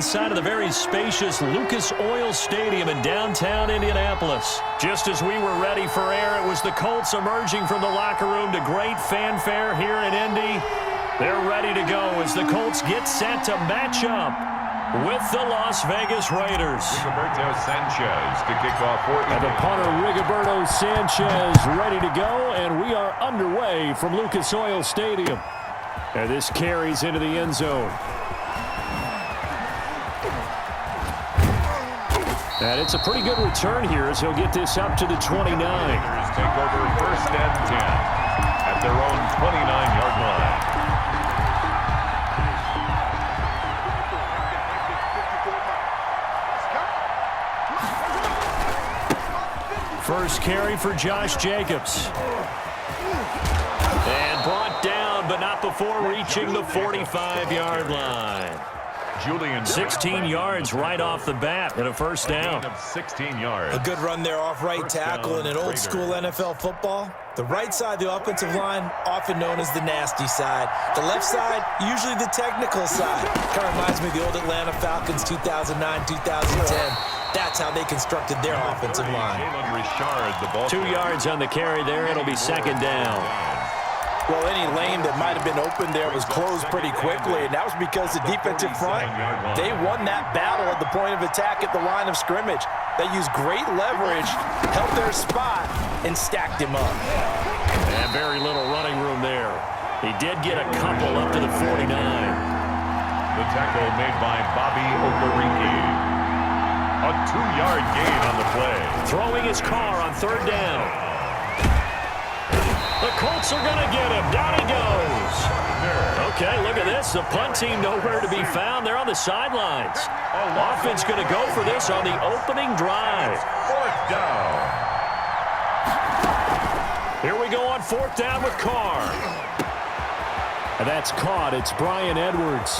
inside of the very spacious Lucas Oil Stadium in downtown Indianapolis. Just as we were ready for air, it was the Colts emerging from the locker room to great fanfare here in Indy. They're ready to go as the Colts get set to match up with the Las Vegas Raiders. Rigoberto Sanchez to kick off for And the punter, Rigoberto Sanchez, ready to go, and we are underway from Lucas Oil Stadium. And this carries into the end zone. And it's a pretty good return here as he'll get this up to the 29. Raiders take over 1st and 10 at their own 29-yard line. First carry for Josh Jacobs. And brought down, but not before reaching the 45-yard line. Julian 16 yards right off the bat and a first down. Of 16 yards. A good run there off right tackle in an old school NFL football. The right side, the offensive line, often known as the nasty side. The left side, usually the technical side. Kind of reminds me of the old Atlanta Falcons 2009, 2010. That's how they constructed their offensive line. Richard, the ball 2 yards on the carry there. It'll be second down. Well, any lane that might have been open there was closed pretty quickly, and that was because the defensive front, they won that battle at the point of attack at the line of scrimmage. They used great leverage, held their spot, and stacked him up. And very little running room there. He did get a couple up to the 49. The tackle made by Bobby Okereke. A 2-yard gain on the play. Throwing his car on third down. The Colts are going to get him. Down he goes. Okay, look at this. The punt team nowhere to be found. They're on the sidelines. Offense going to go for this on the opening drive. 4th down. Here we go on 4th down with Carr. And that's caught. It's Bryan Edwards.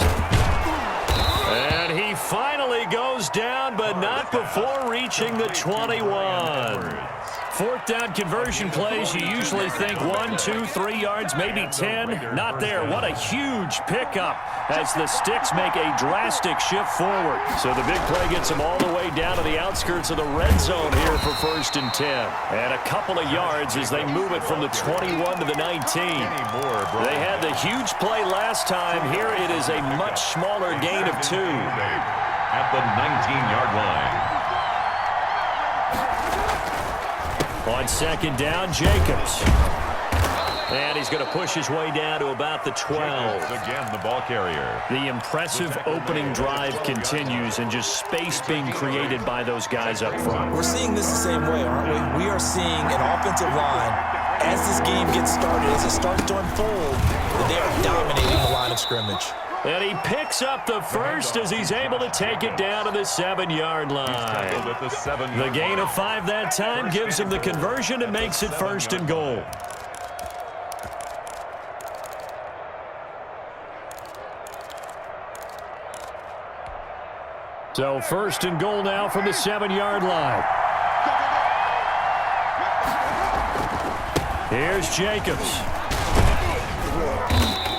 And he finally goes down, but not before reaching the 21. 4th down conversion plays, you usually think 1, 2, 3 yards, maybe 10. Not there. What a huge pickup as the Sticks make a drastic shift forward. So the big play gets them all the way down to the outskirts of the red zone here for 1st and 10. And a couple of yards as they move it from the 21 to the 19. They had the huge play last time. Here it is a much smaller gain of 2. At the 19-yard line. On 2nd down, Jacobs. And he's going to push his way down to about the 12. Again, the ball carrier. The impressive opening drive continues and just space being created by those guys up front. We're seeing this the same way, aren't we? We are seeing an offensive line, as this game gets started, as it starts to unfold, that they are dominating the line of scrimmage. And he picks up the first as he's able to take it down to the 7-yard line. The gain of 5 that time gives him the conversion and makes it 1st and goal. So 1st and goal now from the 7-yard line. Here's Jacobs.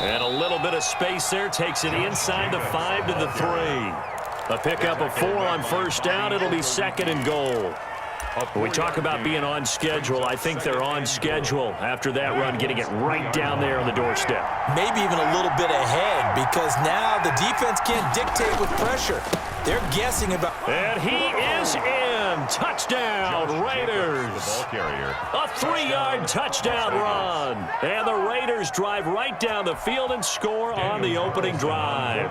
And a little bit of space there takes it inside the 5 to the 3. A pickup of 4 on 1st down. It'll be 2nd and goal. When we talk about being on schedule, I think they're on schedule after that run, getting it right down there on the doorstep. Maybe even a little bit ahead because now the defense can't dictate with pressure. They're guessing about... And he is in. Touchdown, Raiders. A 3-yard touchdown run. And the Raiders drive right down the field and score on the opening drive.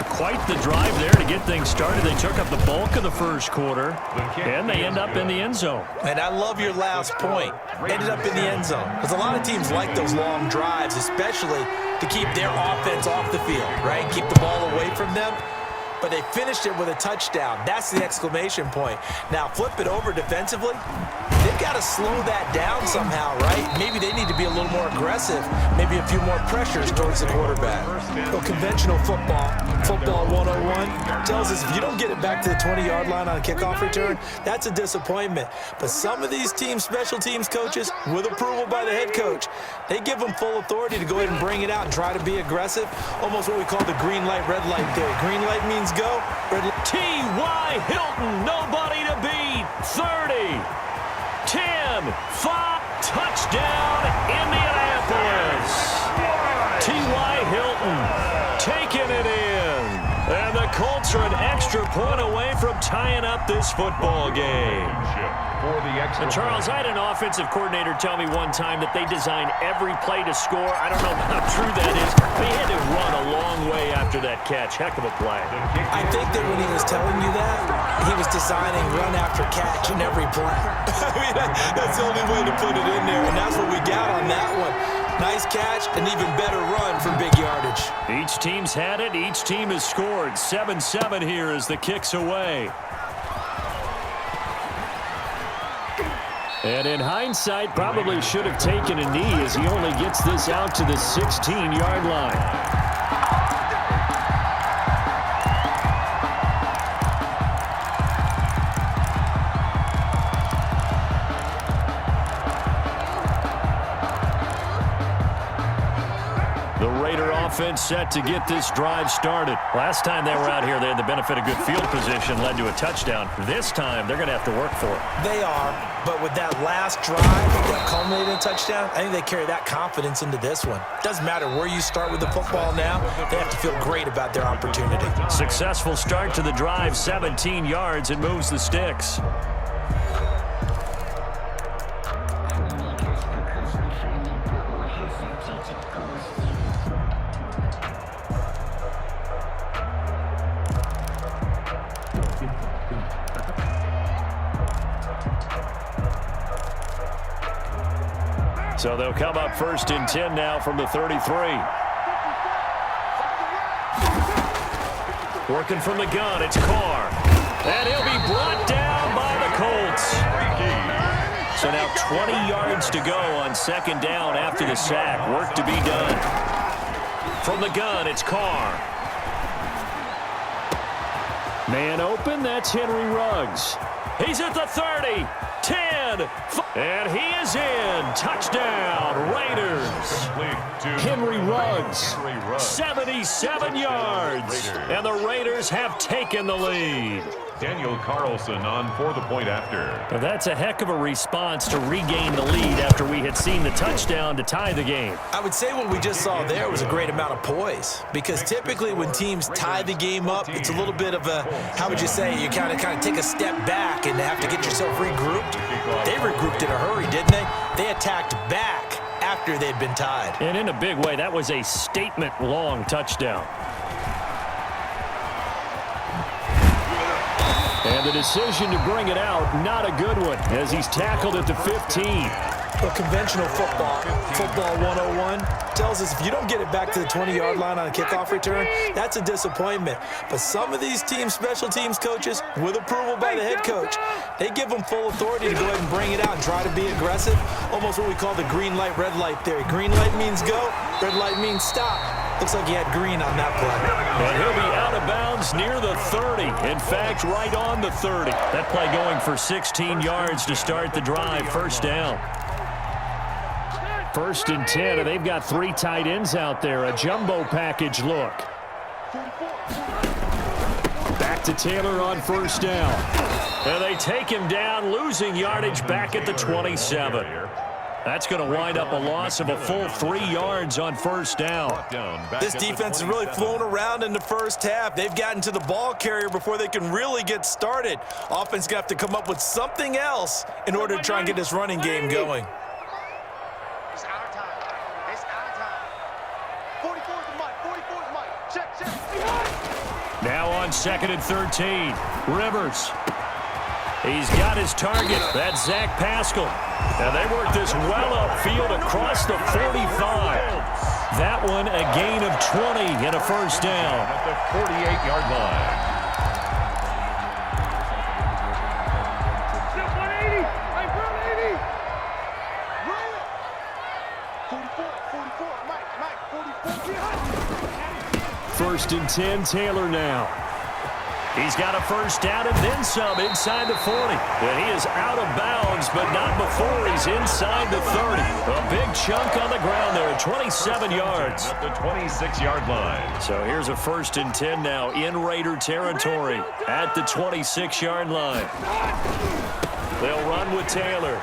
Quite the drive there to get things started. They took up the bulk of the first quarter, and they end up in the end zone. And I love your last point. Ended up in the end zone. Because a lot of teams like those long drives, especially to keep their offense off the field, right? Keep the ball away from them. But they finished it with a touchdown. That's the exclamation point. Now flip it over defensively. They've got to slow that down somehow, right? Maybe they need to be a little more aggressive. Maybe a few more pressures towards the quarterback. Well, conventional football, Football 101 tells us if you don't get it back to the 20-yard line on a kickoff return, that's a disappointment. But some of these teams, special teams coaches, with approval by the head coach, they give them full authority to go ahead and bring it out and try to be aggressive, almost what we call the green light, red light theory. Green light means go, red light. T.Y. Hilton, nobody to beat. 30, 10, 5, touchdown, Indianapolis. T.Y. Hilton taking it in. And the Colts are an extra point away from tying up this football game. For the extra Charles, I had an offensive coordinator tell me one time that they design every play to score. I don't know how true that is. They had to run a long way after that catch. Heck of a play. I think that when he was telling you that, he was designing run after catch in every play. I mean, that's the only way to put it in there, and that's what we got on that one. Nice catch, an even better run for big yardage. Each team's had it. Each team has scored. 7-7 here as the kick's away. And in hindsight, probably should have taken a knee as he only gets this out to the 16-yard line. Offense set to get this drive started. Last time they were out here, they had the benefit of good field position, led to a touchdown. This time, they're going to have to work for it. They are, but with that last drive that culminated in a touchdown, I think they carry that confidence into this one. Doesn't matter where you start with the football now, they have to feel great about their opportunity. Successful start to the drive, 17 yards, and moves the sticks. So they'll come up 1st and 10 now from the 33. Working from the gun, it's Carr. And he'll be brought down by the Colts. So now 20 yards to go on 2nd down after the sack. Work to be done. From the gun, it's Carr. Man open, that's Henry Ruggs. He's at the 30. 10, and he is in. Touchdown, Raiders. Henry Ruggs, 77 yards, and the Raiders have taken the lead. Daniel Carlson on for the point after. Now that's a heck of a response to regain the lead after we had seen the touchdown to tie the game. I would say what we just saw there was a great amount of poise, because typically when teams tie the game up, it's a little bit of a, how would you say, you kind of take a step back and have to get yourself regrouped. They regrouped in a hurry, didn't they? They attacked back after they'd been tied. And in a big way, that was a statement-long touchdown. And the decision to bring it out, not a good one, as he's tackled at the 15. Well, conventional football 101, tells us if you don't get it back to the 20-yard line on a kickoff return, that's a disappointment. But some of these teams, special teams coaches, with approval by the head coach, they give them full authority to go ahead and bring it out and try to be aggressive, almost what we call the green light, red light theory. Green light means go, red light means stop. Looks like he had green on that play. And he'll be out of bounds near the 30. In fact, right on the 30. That play going for 16 yards to start the drive. 1st down. 1st and 10, and they've got 3 tight ends out there. A jumbo package look. Back to Taylor on 1st down. And they take him down, losing yardage back at the 27. That's going to wind up a loss of a full 3 yards on 1st down. This defense has really flown around in the first half. They've gotten to the ball carrier before they can really get started. Offense going to have to come up with something else in order to try and get this running game going. It's our time. It's our time. 44's the mic. 44's the mic. Check. Now on 2nd and 13. Rivers. He's got his target. That's Zach Pascal. And they work this well upfield across the 45. That one a gain of 20 and a 1st down. At the 48-yard line. 44, Mike, 44. 1st and 10, Taylor now. He's got a first down and then some inside the 40. And he is out of bounds, but not before he's inside the 30. A big chunk on the ground there, 27 yards. At the 26-yard line. So here's a 1st and 10 now in Raider territory at the 26-yard line. They'll run with Taylor.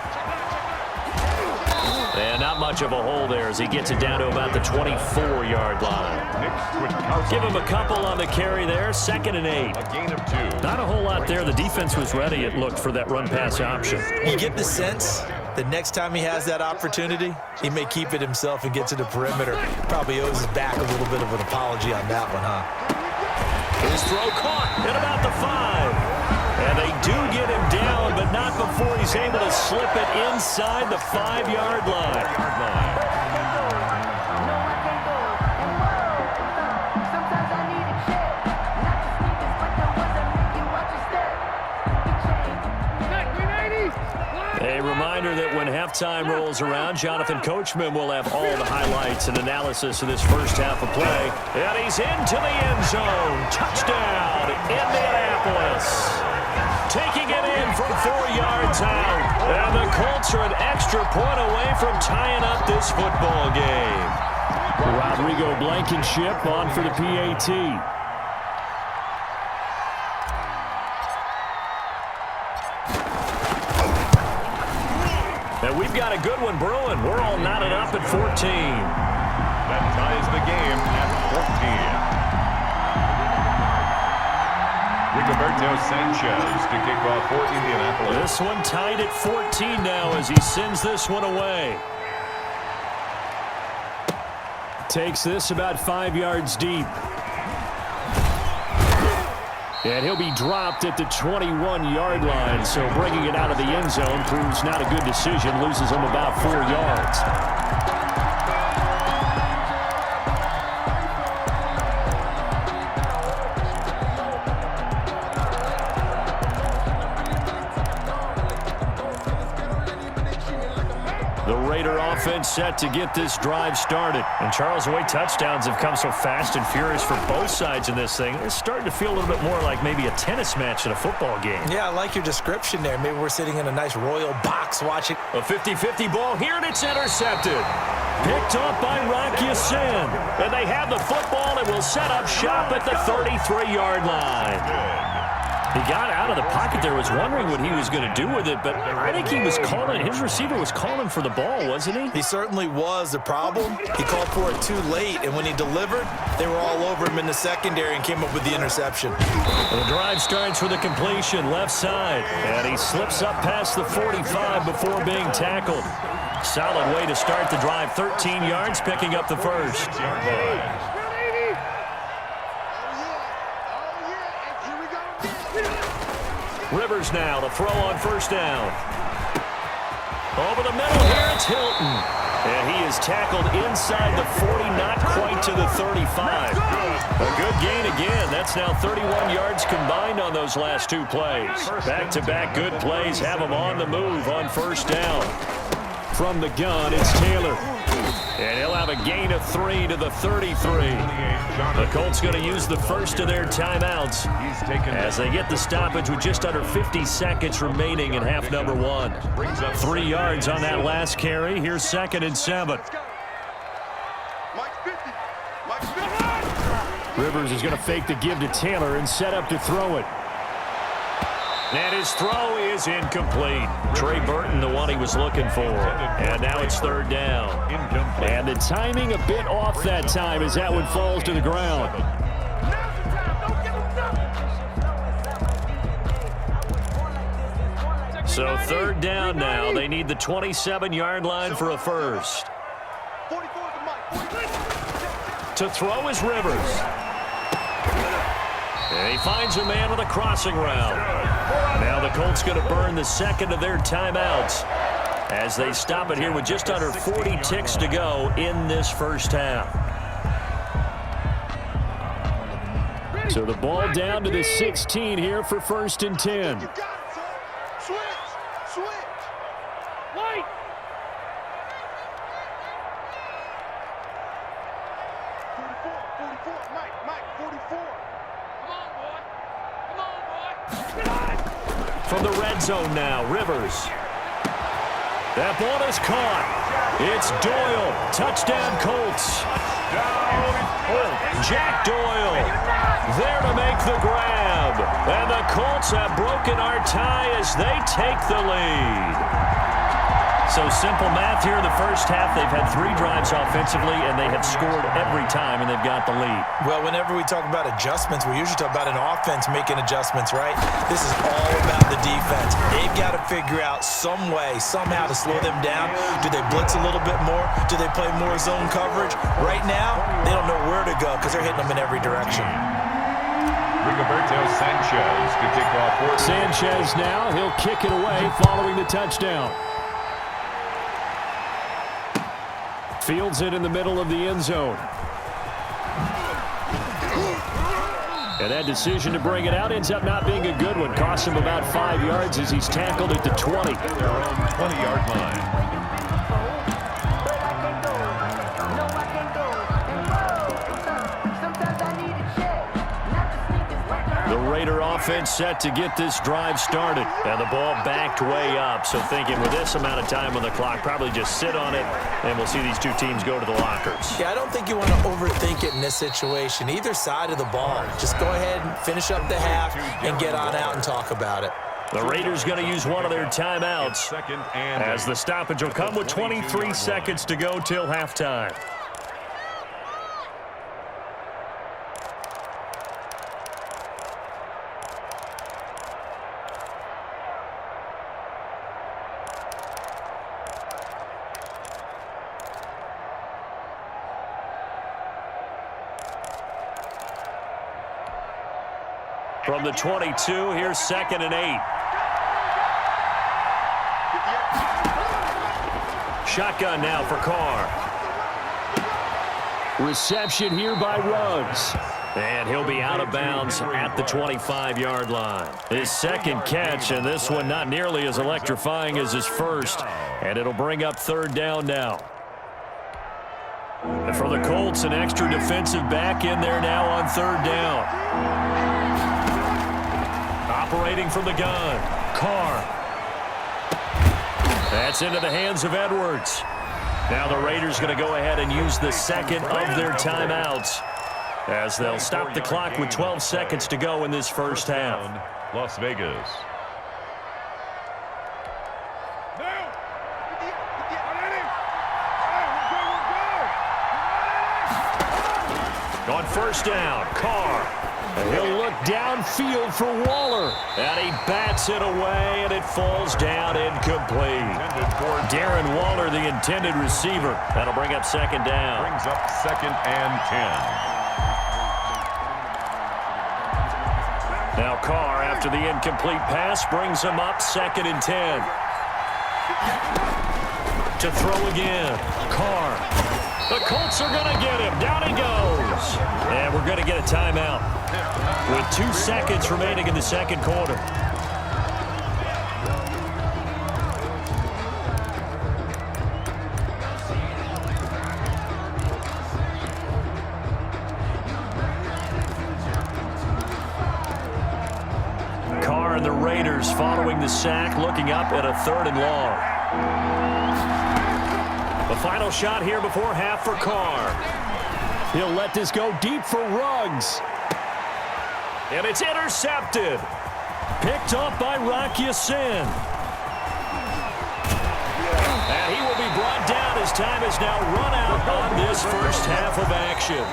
And not much of a hole there as he gets it down to about the 24-yard line. Give him a couple on the carry there. 2nd and 8. A gain of 2. Not a whole lot there. The defense was ready, it looked, for that run-pass option. You get the sense that next time he has that opportunity, he may keep it himself and get to the perimeter. Probably owes his back a little bit of an apology on that one, huh? His throw caught at about the 5. And they do get him down, but not before he's able to slip it inside the 5-yard line. A reminder that when halftime rolls around, Jonathan Coachman will have all the highlights and analysis of this first half of play. And he's into the end zone. Touchdown, Indianapolis. Taking it in from 4 yards out. And the Colts are an extra point away from tying up this football game. Rodrigo Blankenship on for the PAT. And we've got a good one brewing. We're all knotted up at 14. That ties the game at 14. Rigoberto Sanchez to kick off for Indianapolis. This one tied at 14 now as he sends this one away. Takes this about 5 yards deep. And he'll be dropped at the 21-yard line, so bringing it out of the end zone proves not a good decision, loses him about 4 yards. The Raider offense set to get this drive started. And Charles, the way touchdowns have come so fast and furious for both sides in this thing, it's starting to feel a little bit more like maybe a tennis match in a football game. Yeah, I like your description there. Maybe we're sitting in a nice royal box watching. A 50-50 ball here, and it's intercepted. Picked off by Rock Ya-Sin. And they have the football and will set up shop at the 33-yard line. He got out of the pocket there, was wondering what he was going to do with it, but I think he was calling, his receiver was calling for the ball, wasn't he? He certainly was. The problem, he called for it too late, and when he delivered, they were all over him in the secondary and came up with the interception. Well, the drive starts with a completion, left side, and he slips up past the 45 before being tackled. Solid way to start the drive, 13 yards, picking up the first. Rivers now to throw on first down. Over the middle here, it's Hilton. And he is tackled inside the 40, not quite to the 35. A good gain again. That's now 31 yards combined on those last 2 plays. Back-to-back good plays have him on the move on first down. From the gun, it's Taylor. And he'll have a gain of 3 to the 33. The Colts going to use the first of their timeouts as they get the stoppage with just under 50 seconds remaining in half number 1. 3 yards on that last carry. Here's 2nd and 7. Rivers is going to fake the give to Taylor and set up to throw it. And his throw is incomplete. Trey Burton, the one he was looking for. And now it's 3rd down. And the timing a bit off that time as that one falls to the ground. So 3rd down now. They need the 27-yard line for a first. To throw is Rivers. And he finds a man with a crossing route. Now the Colts going to burn the second of their timeouts as they stop it here with just under 40 ticks to go in this first half. So the ball down to the 16 here for 1st and 10. Switch! White! 44, Mike, 44. from the red zone now. Rivers. That ball is caught. It's Doyle. Touchdown, Colts. Jack Doyle there to make the grab. And the Colts have broken our tie as they take the lead. So simple math here in the first half. They've had 3 drives offensively, and they have scored every time, and they've got the lead. Well, whenever we talk about adjustments, we usually talk about an offense making adjustments, right? This is all about the defense. They've got to figure out some way, somehow to slow them down. Do they blitz a little bit more? Do they play more zone coverage? Right now, they don't know where to go because they're hitting them in every direction. Rigoberto Sanchez to kick off. Sanchez now. He'll kick it away following the touchdown. Fields it in the middle of the end zone. And that decision to bring it out ends up not being a good one. Costs him about 5 yards as he's tackled at the 20. Their own 20-yard line. The Raider offense set to get this drive started. And the ball backed way up. So thinking with this amount of time on the clock, probably just sit on it, and we'll see these two teams go to the lockers. Yeah, I don't think you want to overthink it in this situation. Either side of the ball. Just go ahead and finish up the half and get on out and talk about it. The Raiders going to use one of their timeouts as the stoppage will come with 23 seconds to go till halftime. From the 22, here's 2nd and 8. Shotgun now for Carr. Reception here by Ruggs. And he'll be out of bounds at the 25-yard line. His second catch, and this one not nearly as electrifying as his first. And it'll bring up 3rd down now. And for the Colts, an extra defensive back in there now on 3rd down. Operating from the gun, Carr. That's into the hands of Edwards. Now the Raiders going to go ahead and use the second of their timeouts as they'll stop the clock with 12 seconds to go in this first half. Las Vegas. On 1st down, Carr. And he'll look downfield for Waller. And he bats it away, and it falls down incomplete. Darren Waller, the intended receiver. That'll bring up 2nd down. Brings up 2nd and 10. Now Carr, after the incomplete pass, brings him up 2nd and 10. To throw again. Carr. The Colts are going to get him. Down he goes. And we're going to get a timeout with 2 seconds remaining in the second quarter. Carr and the Raiders following the sack, looking up at a 3rd and long. The final shot here before half for Carr. He'll let this go deep for Ruggs. And it's intercepted. Picked off by Rock Ya-Sin. And he will be brought down as time is now run out on this first half of action.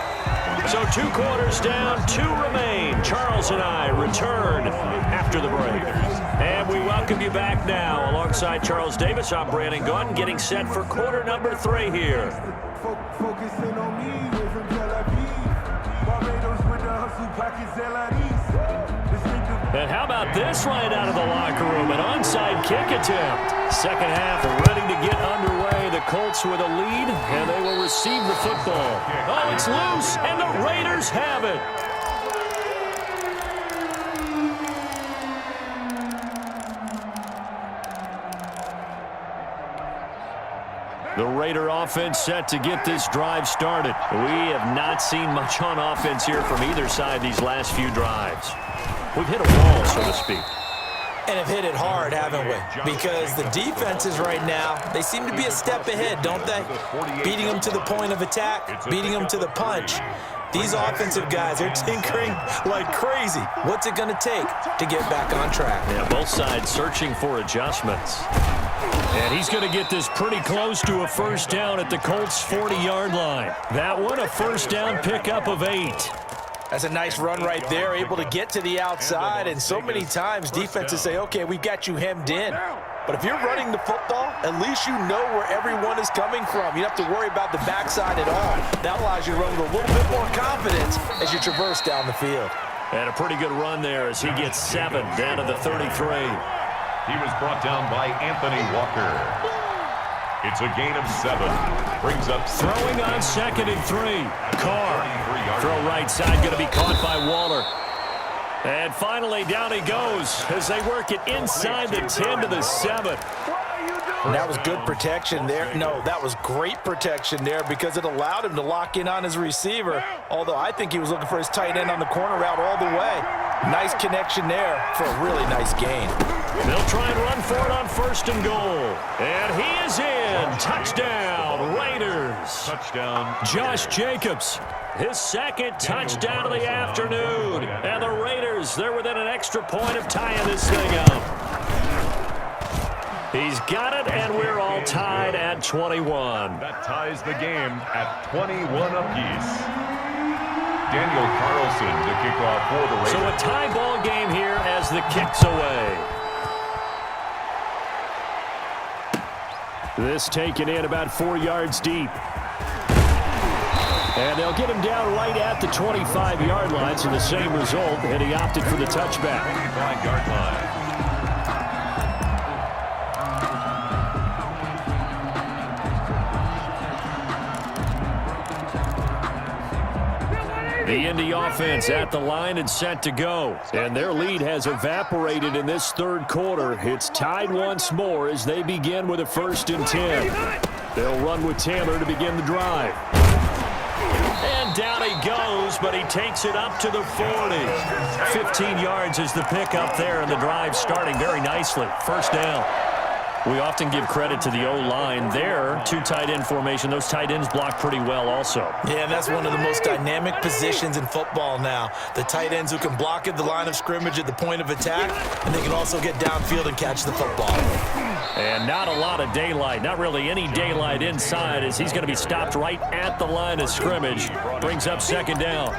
So 2 quarters down, 2 remain. Charles and I return after the break. And we welcome you back now. Alongside Charles Davis, I'm Brandon Gaudin, getting set for quarter number 3 here. Focusing on me, way from Tel Aviv. Barbados with the hustle pockets, And how about this right out of the locker room? An onside kick attempt. Second half ready to get underway. The Colts with a lead, and they will receive the football. Oh, it's loose, and the Raiders have it. The Raider offense set to get this drive started. We have not seen much on offense here from either side these last few drives. We've hit a wall, so to speak. And have hit it hard, haven't we? Because the defenses right now, they seem to be a step ahead, don't they? Beating them to the point of attack, beating them to the punch. These offensive guys are tinkering like crazy. What's it going to take to get back on track? Yeah, both sides searching for adjustments. And he's going to get this pretty close to a first down at the Colts' 40-yard line. That one, a first down pickup of 8. That's a nice run right there, able to get to the outside. And so many times defenses say, okay, we've got you hemmed in. But if you're running the football, at least you know where everyone is coming from. You don't have to worry about the backside at all. That allows you to run with a little bit more confidence as you traverse down the field. And a pretty good run there as he gets 7 down to the 33. He was brought down by Anthony Walker. It's a gain of 7. Brings up throwing on 2nd and 3. Carr. Throw right side, going to be caught by Waller. And finally, down he goes as they work it inside the 10 to the 7. And that was good protection there. No, that was great protection there because it allowed him to lock in on his receiver. Although I think he was looking for his tight end on the corner route all the way. Nice connection there for a really nice gain. They'll try and run for it on 1st and goal. And he is in. Touchdown, Raiders. touchdown. Josh Jacobs, his 2nd touchdown of the afternoon. And the Raiders, they're within an extra point of tying this thing up. He's got it, and we're all tied at 21. That ties the game at 21 apiece. Daniel Carlson to kick off for the Raiders. So a tie ball game here as the kick's away. This taken in about 4 yards deep. And they'll get him down right at the 25-yard line, so the same result, and he opted for the touchback. 25-yard line. The Indy offense at the line and set to go. And their lead has evaporated in this 3rd quarter. It's tied once more as they begin with a 1st and 10. They'll run with Taylor to begin the drive. And down he goes, but he takes it up to the 40. 15 yards is the pickup there, and the drive starting very nicely. 1st down. We often give credit to the O-line there. 2 tight end formation. Those tight ends block pretty well also. Yeah, and that's one of the most dynamic positions in football now. The tight ends who can block at the line of scrimmage at the point of attack, and they can also get downfield and catch the football. And not a lot of daylight. Not really any daylight inside as he's going to be stopped right at the line of scrimmage. Brings up 2nd down.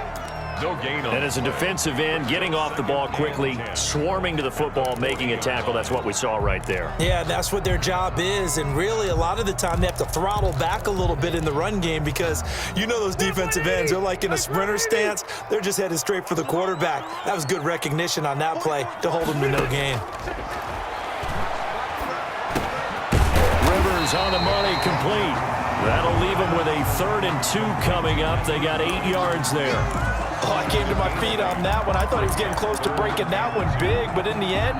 No gain on. And as a defensive end, getting off the ball quickly, swarming to the football, making a tackle. That's what we saw right there. Yeah, that's what their job is. And really, a lot of the time, they have to throttle back a little bit in the run game because you know those defensive ends, they're like in a sprinter stance. They're just headed straight for the quarterback. That was good recognition on that play to hold them to no gain. Rivers on the money, complete. That'll leave them with a 3rd and 2 coming up. They got 8 yards there. Oh, I came to my feet on that one. I thought he was getting close to breaking that one big, but in the end,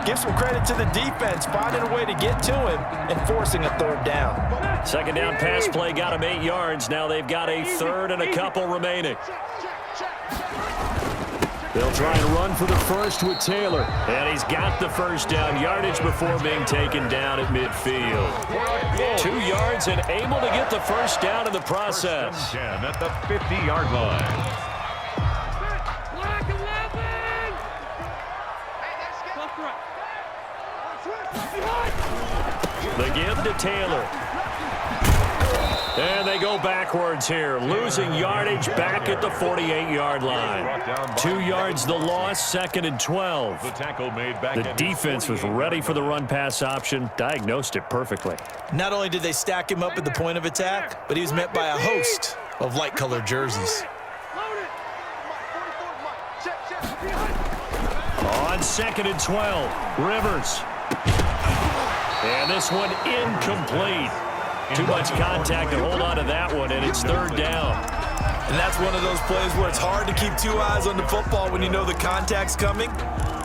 give some credit to the defense, finding a way to get to him and forcing a 3rd down. 2nd down pass play got him 8 yards. Now they've got a 3rd and a couple remaining. They'll try and run for the 1st with Taylor. And he's got the 1st down yardage before being taken down at midfield. 2 yards and able to get the 1st down in the process. 10 at the 50-yard line. The give to Taylor. And they go backwards here, losing yardage back at the 48-yard line. 2 yards the loss, 2nd and 12. The tackle made back. The defense was ready for the run-pass option, diagnosed it perfectly. Not only did they stack him up at the point of attack, but he was met by a host of light-colored jerseys. On 2nd and 12, Rivers. And this one incomplete. Too much contact to hold on to that one, and it's 3rd down. And that's one of those plays where it's hard to keep 2 eyes on the football when you know the contact's coming,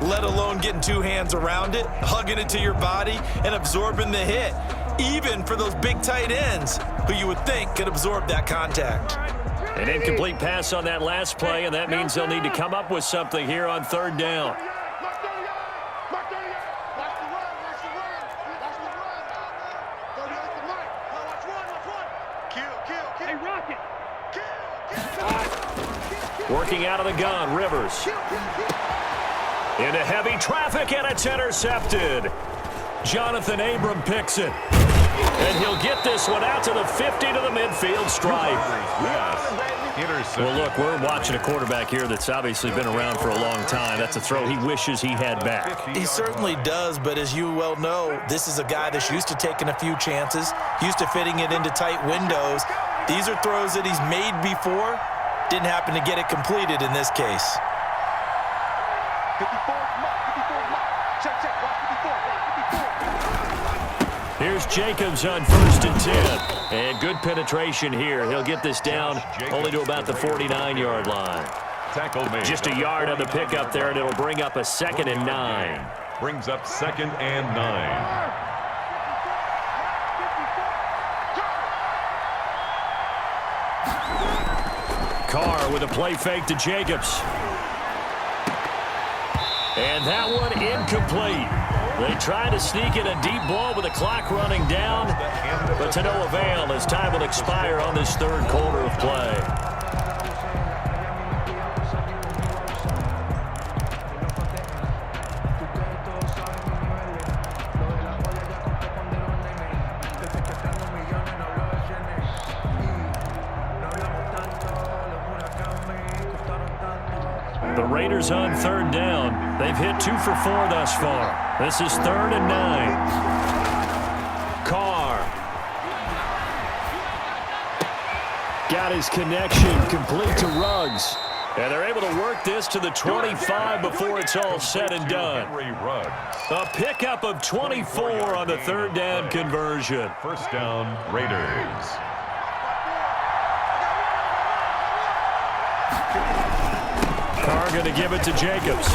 let alone getting 2 hands around it, hugging it to your body, and absorbing the hit, even for those big tight ends who you would think could absorb that contact. An incomplete pass on that last play, and that means they'll need to come up with something here on 3rd down. Working out of the gun, Rivers. Into heavy traffic, and it's intercepted. Jonathan Abram picks it. And he'll get this one out to the 50 to the midfield stripe. Well, look, we're watching a quarterback here that's obviously been around for a long time. That's a throw he wishes he had back. He certainly does, but as you well know, this is a guy that's used to taking a few chances, used to fitting it into tight windows. These are throws that he's made before. Didn't happen to get it completed in this case. 54, check, watch 54, Here's Jacobs on 1st and 10. And good penetration here. He'll get this down only to about the 49-yard line. Tackle made. Just a yard on the pickup there, and it'll bring up a 2nd and 9. Brings up 2nd and 9. Carr with a play fake to Jacobs. And that one incomplete. They try to sneak in a deep ball with the clock running down, but to no avail as time will expire on this 3rd quarter of play. The Raiders on 3rd down. They've hit 2 for 4 thus far. This is 3rd and 9. Carr. Got his connection complete to Ruggs. And they're able to work this to the 25 before it's all said and done. A pickup of 24 on the 3rd down conversion. 1st down, Raiders. Carr going to give it to Jacobs.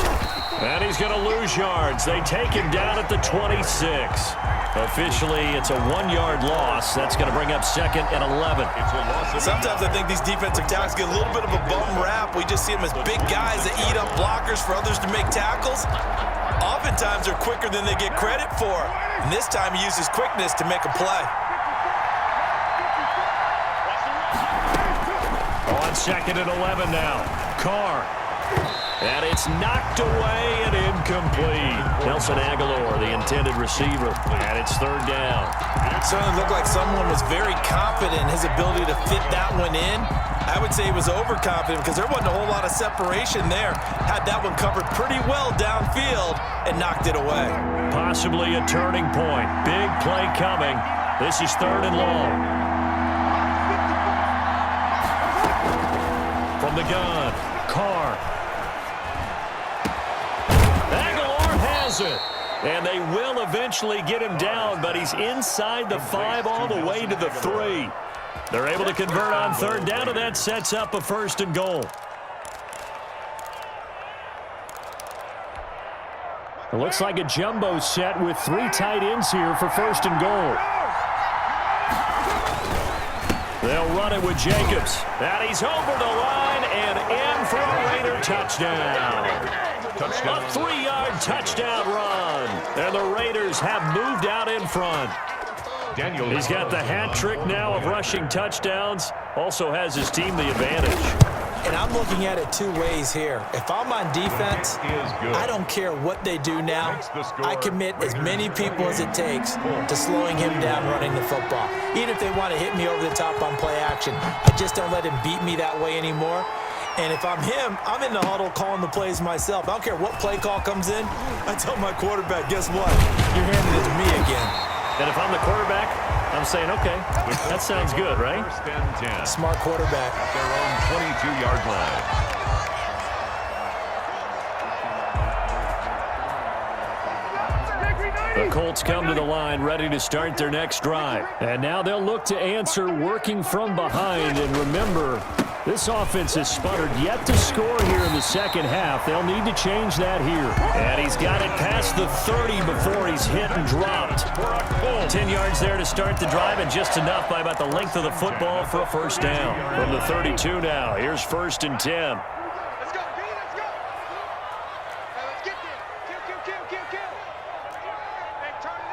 And he's going to lose yards. They take him down at the 26. Officially, it's a 1-yard loss. That's going to bring up 2nd and 11. Sometimes I think these defensive tackles get a little bit of a bum rap. We just see them as big guys that eat up blockers for others to make tackles. Oftentimes, they're quicker than they get credit for. And this time, he uses quickness to make a play. On 2nd and 11 now. Carr. And it's knocked away and incomplete. Nelson Aguilar, the intended receiver. And it's 3rd down. It certainly looked like someone was very confident in his ability to fit that one in. I would say he was overconfident because there wasn't a whole lot of separation there. Had that one covered pretty well downfield and knocked it away. Possibly a turning point. Big play coming. This is 3rd and long. From the gun, Carr. Aguilar has it. And they will eventually get him down, but he's inside the 5 all the way to the 3. They're able to convert on 3rd down, and that sets up a 1st and goal. It looks like a jumbo set with 3 tight ends here for 1st and goal. They'll run it with Jacobs. And he's over the line and in for a Raider touchdown. A 3-yard touchdown run. And the Raiders have moved out in front. He's got the hat trick now of rushing touchdowns. Also has his team the advantage. And I'm looking at it 2 ways here. If I'm on defense, I don't care what they do now. I commit as many people as it takes to slowing him down running the football. Even if they want to hit me over the top on play action, I just don't let him beat me that way anymore. And if I'm him, I'm in the huddle calling the plays myself. I don't care what play call comes in. I tell my quarterback, guess what? You're handing it to me again. And if I'm the quarterback, I'm saying, okay, that sounds good, right? 1st and 10. Smart quarterback. Their own 22-yard line. The Colts come to the line ready to start their next drive. And now they'll look to answer working from behind. And remember, this offense has sputtered yet to score here in the 2nd half. They'll need to change that here. And he's got it past the 30 before he's hit and dropped. 10 yards there to start the drive, and just enough by about the length of the football for a 1st down. From the 32 now, here's 1st and 10. Let's go, B, let's go. Now let's get there. Kill. Hey, turn it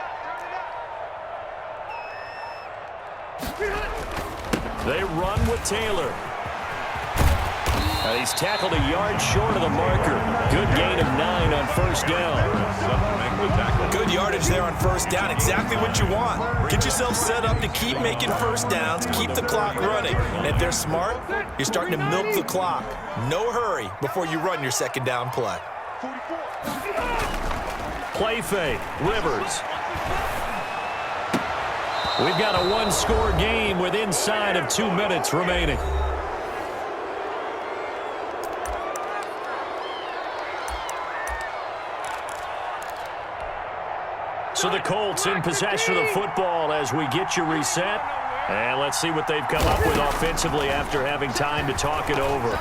up. They run with Taylor. He's tackled a yard short of the marker. Good gain of 9 on first down. Good yardage there on first down. Exactly what you want. Get yourself set up to keep making first downs, keep the clock running. And if they're smart, you're starting to milk the clock. No hurry before you run your second down play. Play fake. Rivers. We've got a one-score game with inside of 2 minutes remaining. So the Colts in possession of the football as we get you reset. And let's see what they've come up with offensively after having time to talk it over.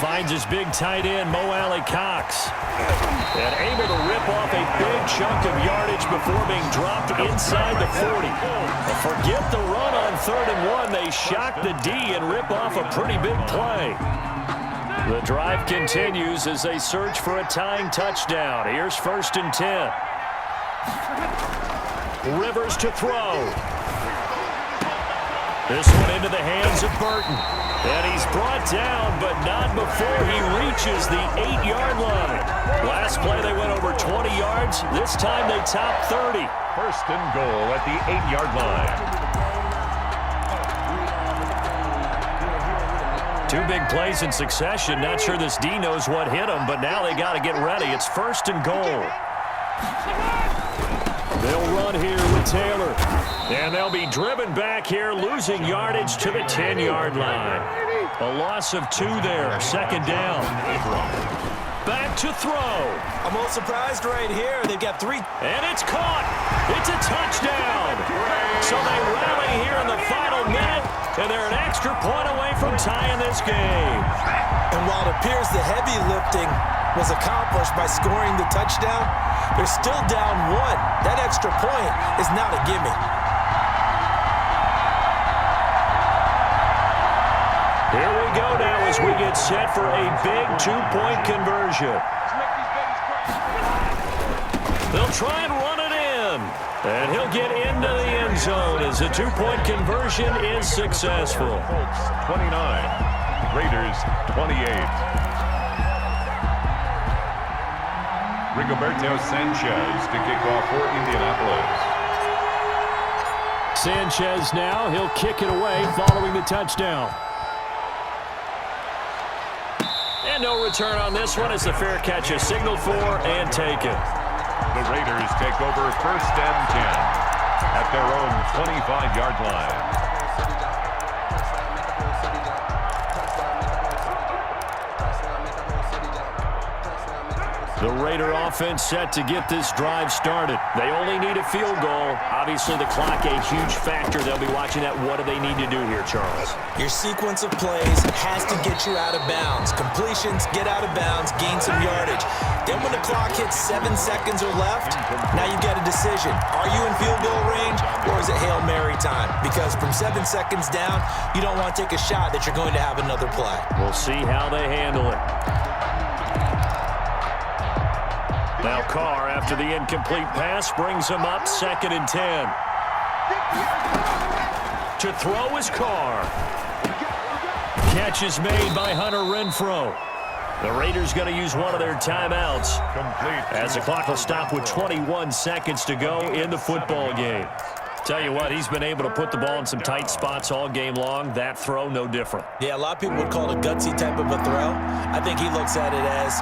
Finds his big tight end, Mo Alley-Cox. And able to rip off a big chunk of yardage before being dropped inside the 40. Forget the run on 3rd and 1. They shock the D and rip off a pretty big play. The drive continues as they search for a tying touchdown. Here's 1st and 10. Rivers to throw. This one into the hands of Burton. And he's brought down, but not before he reaches the 8-yard line. Last play they went over 20 yards. This time they top 30. 1st and goal at the 8-yard line. 2 big plays in succession. Not sure this D knows what hit him, but now they got to get ready. It's 1st and goal. They'll run here with Taylor. And they'll be driven back here, losing yardage to the 10-yard line. A loss of 2 there. 2nd down. Back to throw. I'm a little surprised right here. They've got 3. And it's caught. It's a touchdown. So they rally here in the final minute, and they're an extra point away from tying this game. And while it appears the heavy lifting was accomplished by scoring the touchdown, they're still down 1. That extra point is not a gimme. Here we go now as we get set for a big 2-point conversion. They'll try and run it in. And he'll get into the end zone as the 2-point conversion is successful. Colts 29, Raiders 28. Rigoberto Sanchez to kick off for Indianapolis. Sanchez now, he'll kick it away following the touchdown. And no return on this one as the fair catch is signaled for and taken. The Raiders take over 1st and 10 at their own 25-yard line. The Raider offense set to get this drive started. They only need a field goal. Obviously, the clock a huge factor. They'll be watching that. What do they need to do here, Charles? Your sequence of plays has to get you out of bounds. Completions, get out of bounds, gain some yardage. Then when the clock hits 7 seconds or left, now you've got a decision. Are you in field goal range, or is it Hail Mary time? Because from 7 seconds down, you don't want to take a shot that you're going to have another play. We'll see how they handle it. Now Carr, after the incomplete pass, brings him up 2nd and 10. To throw is Carr. Catch is made by Hunter Renfrow. The Raiders going to use one of their timeouts as the clock will stop with 21 seconds to go in the football game. Tell you what, he's been able to put the ball in some tight spots all game long. That throw, no different. Yeah, a lot of people would call it a gutsy type of a throw. I think he looks at it as,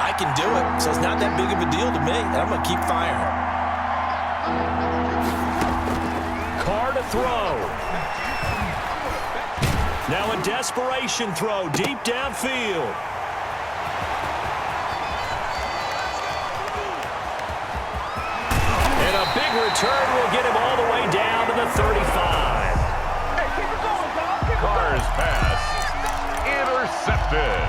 I can do it, so it's not that big of a deal to me, and I'm going to keep firing. Carr to throw. Now a desperation throw deep downfield. And a big return will get him all the way down to the 35. Carr's pass intercepted.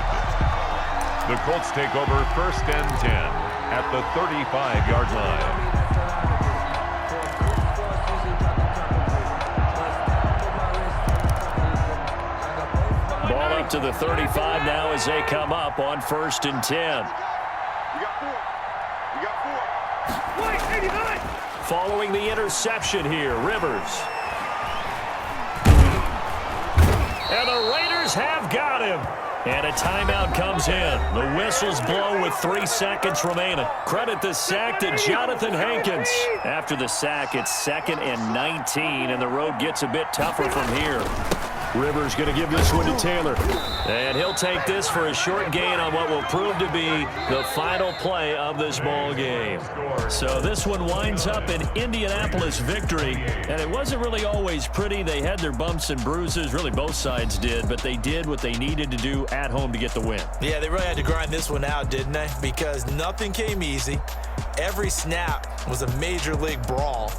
The Colts take over 1st and 10 at the 35-yard line. Ball up to the 35 now as they come up on 1st and 10. You got 4. You got 4. Wait, 89. Following the interception here, Rivers. And the Raiders have got him. And a timeout comes in. The whistles blow with 3 seconds remaining. Credit the sack to Jonathan Hankins. After the sack, it's 2nd and 19, and the road gets a bit tougher from here. Rivers going to give this one to Taylor. And he'll take this for a short gain on what will prove to be the final play of this ball game. So this one winds up an Indianapolis victory. And it wasn't really always pretty. They had their bumps and bruises. Really, both sides did. But they did what they needed to do at home to get the win. Yeah, they really had to grind this one out, didn't they? Because nothing came easy. Every snap was a major league brawl.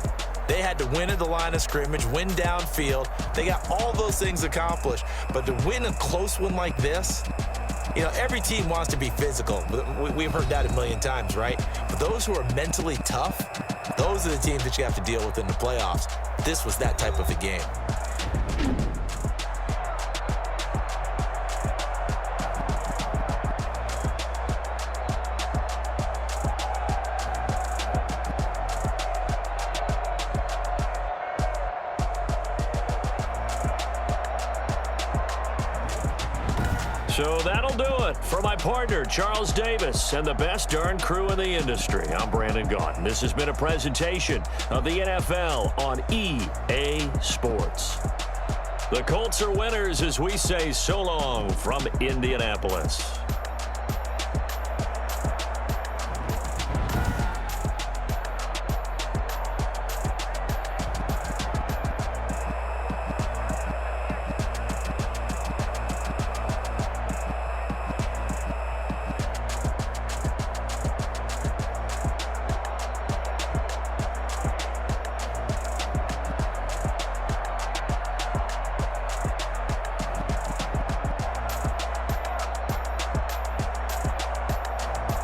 They had to win at the line of scrimmage, win downfield. They got all those things accomplished. But to win a close one like this, you know, every team wants to be physical. We've heard that a million times, right? But those who are mentally tough, those are the teams that you have to deal with in the playoffs. This was that type of a game. So that'll do it for my partner, Charles Davis, and the best darn crew in the industry. I'm Brandon Gaudin. This has been a presentation of the NFL on EA Sports. The Colts are winners as we say so long from Indianapolis.